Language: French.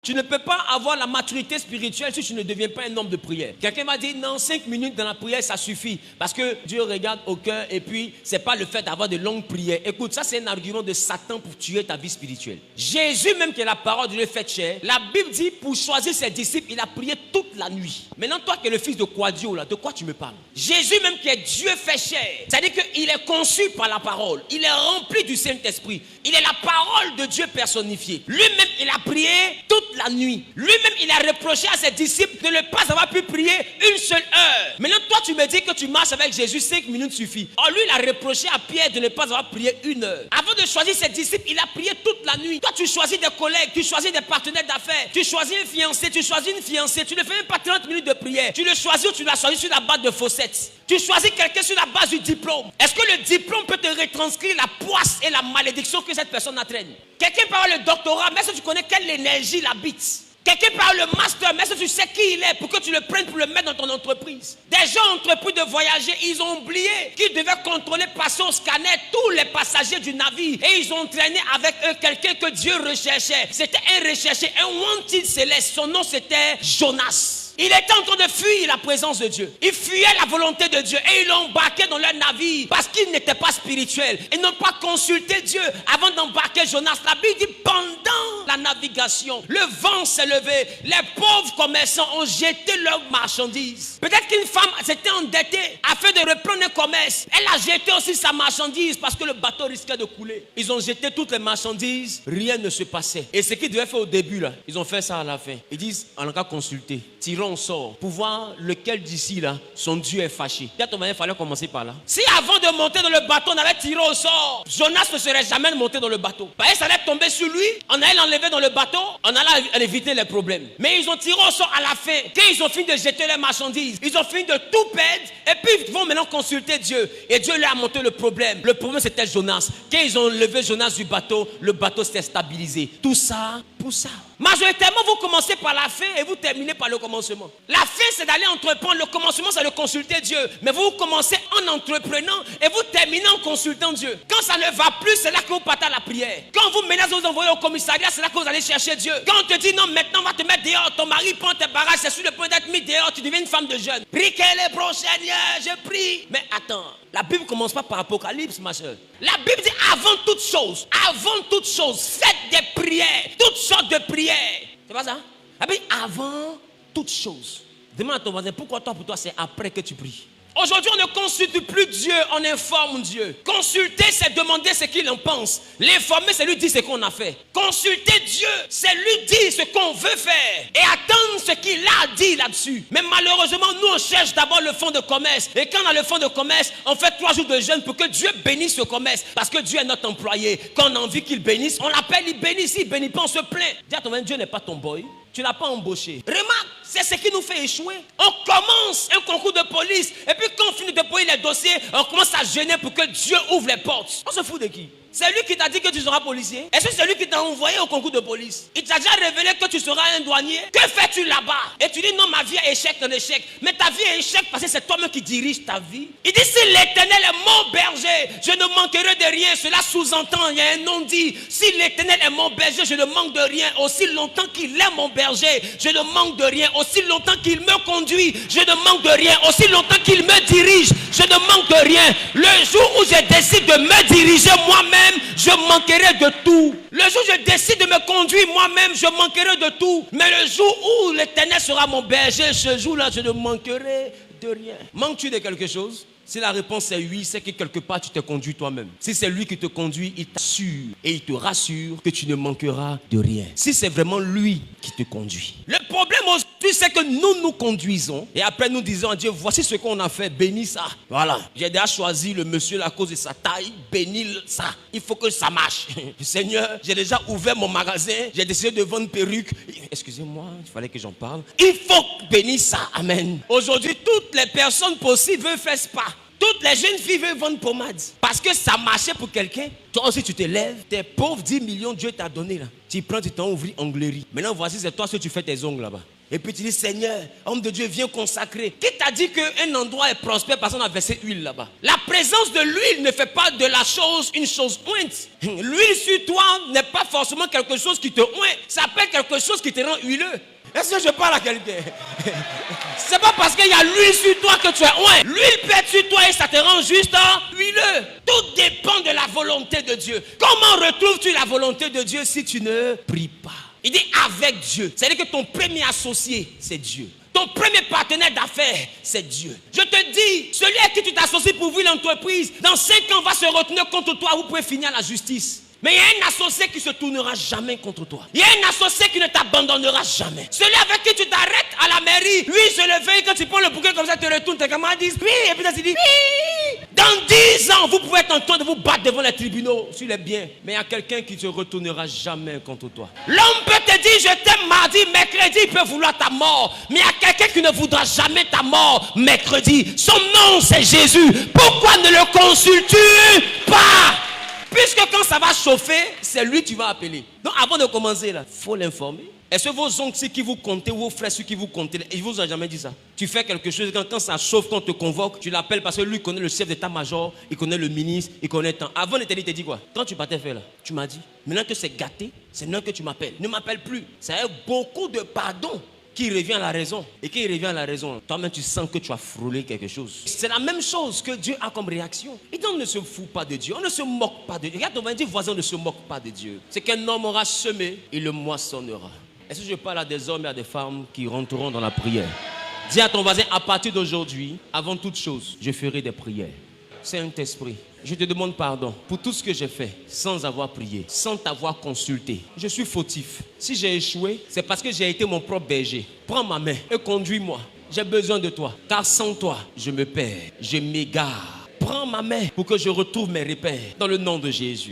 Tu ne peux pas avoir la maturité spirituelle si tu ne deviens pas un homme de prière. Quelqu'un m'a dit, non, 5 minutes dans la prière, ça suffit. Parce que Dieu regarde au cœur et puis, c'est pas le fait d'avoir de longues prières. Écoute, ça c'est un argument de Satan pour tuer ta vie spirituelle. Jésus même qui est la parole de Dieu faite chair, la Bible dit, pour choisir ses disciples, il a prié toute la nuit. Maintenant, toi qui es le fils de Quadio, là, de quoi tu me parles? Jésus même qui est Dieu fait chair, c'est-à-dire qu'il est conçu par la parole. Il est rempli du Saint-Esprit. Il est la parole de Dieu personnifiée. Lui-même, il a prié toute la nuit. Lui-même, il a reproché à ses disciples de ne pas avoir pu prier une seule heure. Maintenant, toi, tu me dis que tu marches avec Jésus, 5 minutes suffit. Or, lui, il a reproché à Pierre de ne pas avoir prié 1 heure. Avant de choisir ses disciples, il a prié toute la nuit. Toi, tu choisis des collègues, tu choisis des partenaires d'affaires, tu choisis un fiancé, tu choisis une fiancée. Tu ne fais même pas 30 minutes de prière. Tu le choisis ou tu l'as choisi sur la base de faussettes. Tu choisis quelqu'un sur la base du diplôme. Est-ce que le diplôme peut te retranscrire la poisse et la malédiction que cette personne entraîne? Quelqu'un parle le doctorat, mais est-ce que tu connais quelle énergie l'habite? Quelqu'un parle le master, mais est-ce que tu sais qui il est pour que tu le prennes pour le mettre dans ton entreprise? Des gens ont entrepris de voyager, ils ont oublié qu'ils devaient contrôler, passer au scanner tous les passagers du navire. Et ils ont traîné avec eux quelqu'un que Dieu recherchait. C'était un recherché, un wanted céleste. Son nom c'était Jonas. Il était en train de fuir la présence de Dieu. Il fuyait la volonté de Dieu. Et ils l'ont embarqué dans leur navire parce qu'ils n'étaient pas spirituels. Ils n'ont pas consulté Dieu avant d'embarquer Jonas. La Bible dit pendant la navigation, le vent s'est levé. Les pauvres commerçants ont jeté leurs marchandises. Peut-être qu'une femme s'était endettée afin de reprendre un commerce. Elle a jeté aussi sa marchandise parce que le bateau risquait de couler. Ils ont jeté toutes les marchandises. Rien ne se passait. Et ce qu'ils devaient faire au début, là, ils ont fait ça à la fin. Ils disent, on a qu'à consulter. Tirons au sort pour voir lequel d'ici là son Dieu est fâché. Peut-être il fallait commencer par là. Si avant de monter dans le bateau on avait tiré au sort, Jonas ne serait jamais monté dans le bateau. Ça allait tomber sur lui, on allait l'enlever dans le bateau, on allait éviter les problèmes. Mais ils ont tiré au sort à la fin. Quand ils ont fini de jeter les marchandises, ils ont fini de tout perdre et puis ils vont maintenant consulter Dieu. Et Dieu leur a montré le problème. Le problème c'était Jonas. Quand ils ont levé Jonas du bateau, le bateau s'est stabilisé. Tout ça pour ça. Majoritairement, vous commencez par la fin et vous terminez par le commencement. La fin, c'est d'aller entreprendre. Le commencement, c'est de consulter Dieu. Mais vous commencez en entreprenant et vous terminez en consultant Dieu. Quand ça ne va plus, c'est là que vous partez à la prière. Quand vous menacez de vous envoyer au commissariat, c'est là que vous allez chercher Dieu. Quand on te dit non, maintenant on va te mettre dehors, ton mari prend tes bagages, c'est sur le point d'être mis dehors, tu deviens une femme de jeûne. Prie qu'elle est prochaine, je prie. Mais attends, la Bible ne commence pas par Apocalypse, ma soeur. La Bible dit avant toute chose, faites des prières, toutes sortes de prières. C'est pas ça? La Bible dit avant toute chose. Demande à ton voisin, pourquoi toi, pour toi, c'est après que tu pries? Aujourd'hui, on ne consulte plus Dieu, on informe Dieu. Consulter, c'est demander ce qu'il en pense. L'informer, c'est lui dire ce qu'on a fait. Consulter Dieu, c'est lui dire ce qu'on veut faire. Et attendre ce qu'il a dit là-dessus. Mais malheureusement, nous, on cherche d'abord le fonds de commerce. Et quand on a le fonds de commerce, on fait 3 jours de jeûne pour que Dieu bénisse ce commerce. Parce que Dieu est notre employé. Quand on a envie qu'il bénisse, on l'appelle, il bénit. S'il ne bénit pas, on se plaint. Dis à ton Dieu n'est pas ton boy. Tu n'as pas embauché. Remarque, c'est ce qui nous fait échouer. On commence un concours de police. Et puis quand on finit de payer les dossiers, on commence à gêner pour que Dieu ouvre les portes. On se fout de qui? C'est lui qui t'a dit que tu seras policier? Est-ce que c'est lui qui t'a envoyé au concours de police? Il t'a déjà révélé que tu seras un douanier? Que fais-tu là-bas? Et tu dis non, ma vie est échec en échec. Mais ta vie est échec parce que c'est toi-même qui dirige ta vie. Il dit si l'Éternel est mon berger, je ne manquerai de rien. Cela sous-entend, il y a un non-dit. Si l'Éternel est mon berger, je ne manque de rien. Aussi longtemps qu'il est mon berger, je ne manque de rien. Aussi longtemps qu'il me conduit, je ne manque de rien. Aussi longtemps qu'il me dirige, je ne manque de rien. Le jour où je décide de me diriger moi-même, je manquerai de tout. Le jour où je décide de me conduire moi-même, je manquerai de tout. Mais le jour où l'Éternel sera mon berger, ce jour-là, je ne manquerai de rien. Manques-tu de quelque chose? Si la réponse est oui, c'est que quelque part tu te conduis toi-même. Si c'est lui qui te conduit, il t'assure et il te rassure que tu ne manqueras de rien. Si c'est vraiment lui qui te conduit. Le problème aujourd'hui, c'est que nous conduisons et après nous disons à Dieu, voici ce qu'on a fait, bénis ça. Voilà, j'ai déjà choisi le monsieur à cause de sa taille, bénis ça. Il faut que ça marche. Seigneur, j'ai déjà ouvert mon magasin, j'ai décidé de vendre perruques. Excusez-moi, il fallait que j'en parle. Il faut bénir ça, amen. Aujourd'hui, toutes les personnes possibles veulent faire spa. Toutes les jeunes filles veulent vendre pommade. Parce que ça marchait pour quelqu'un. Toi aussi tu te lèves, t'es pauvre, 10 millions Dieu t'a donné là. Tu prends du temps, ouvrir onglerie. Maintenant, voici, c'est toi ce que tu fais tes ongles là-bas. Et puis tu dis, Seigneur, homme de Dieu, viens consacrer. Qui t'a dit qu'un endroit est prospère parce qu'on a versé huile là-bas? La présence de l'huile ne fait pas de la chose une chose ointe. L'huile sur toi n'est pas forcément quelque chose qui te oint. Ça peut être quelque chose qui te rend huileux. Est-ce que je parle à quelqu'un? C'est pas parce qu'il y a l'huile sur toi que tu es oint. L'huile peut être sur toi et ça te rend juste huileux. Tout dépend de la volonté de Dieu. Comment retrouves-tu la volonté de Dieu si tu ne pries pas? Il dit avec Dieu. C'est-à-dire que ton premier associé, c'est Dieu. Ton premier partenaire d'affaires, c'est Dieu. Je te dis, celui à qui tu t'associes pour ouvrir l'entreprise, dans 5 ans va se retenir contre toi, vous pouvez finir à la justice. Mais il y a un associé qui se tournera jamais contre toi. Il y a un associé qui ne t'abandonnera jamais. Celui avec qui tu t'arrêtes à la mairie, lui se lève, quand tu prends le bouquet comme ça, tu te retournes, tes camarades disent oui, et puis là tu dis oui. Dans 10 ans, vous pouvez être en train de vous battre devant les tribunaux sur les biens. Mais il y a quelqu'un qui ne se retournera jamais contre toi. L'homme peut te dire je t'aime mardi, mercredi, il peut vouloir ta mort. Mais il y a quelqu'un qui ne voudra jamais ta mort mercredi. Son nom c'est Jésus. Pourquoi ne le consultes-tu pas? Puisque quand ça va chauffer, c'est lui que tu vas appeler. Donc avant de commencer, il faut l'informer. Est-ce que vos oncles qui vous comptez, vos frères ceux qui vous comptez, ils ne vous ont jamais dit ça? Tu fais quelque chose, quand ça chauffe, quand on te convoque, tu l'appelles parce que lui connaît le chef d'état-major, il connaît le ministre, il connaît tant. Avant de te dire, il te dit quoi? Quand tu partais faire là, tu m'as dit, maintenant que c'est gâté, c'est maintenant que tu m'appelles. Ne m'appelle plus. Ça a beaucoup de pardon qui revient à la raison. Et qui revient à la raison, toi-même tu sens que tu as frôlé quelque chose. C'est la même chose que Dieu a comme réaction. Et donc on ne se fout pas de Dieu, on ne se moque pas de Dieu. Regarde, on va dire voisin, ne se moque pas de Dieu. C'est qu'un homme aura semé et le moissonnera. Est-ce que je parle à des hommes et à des femmes qui rentreront dans la prière? Dis à ton voisin, à partir d'aujourd'hui, avant toute chose, je ferai des prières. Saint-Esprit, je te demande pardon pour tout ce que j'ai fait sans avoir prié, sans t'avoir consulté. Je suis fautif. Si j'ai échoué, c'est parce que j'ai été mon propre berger. Prends ma main et conduis-moi. J'ai besoin de toi, car sans toi, je me perds, je m'égare. Prends ma main pour que je retrouve mes repères dans le nom de Jésus.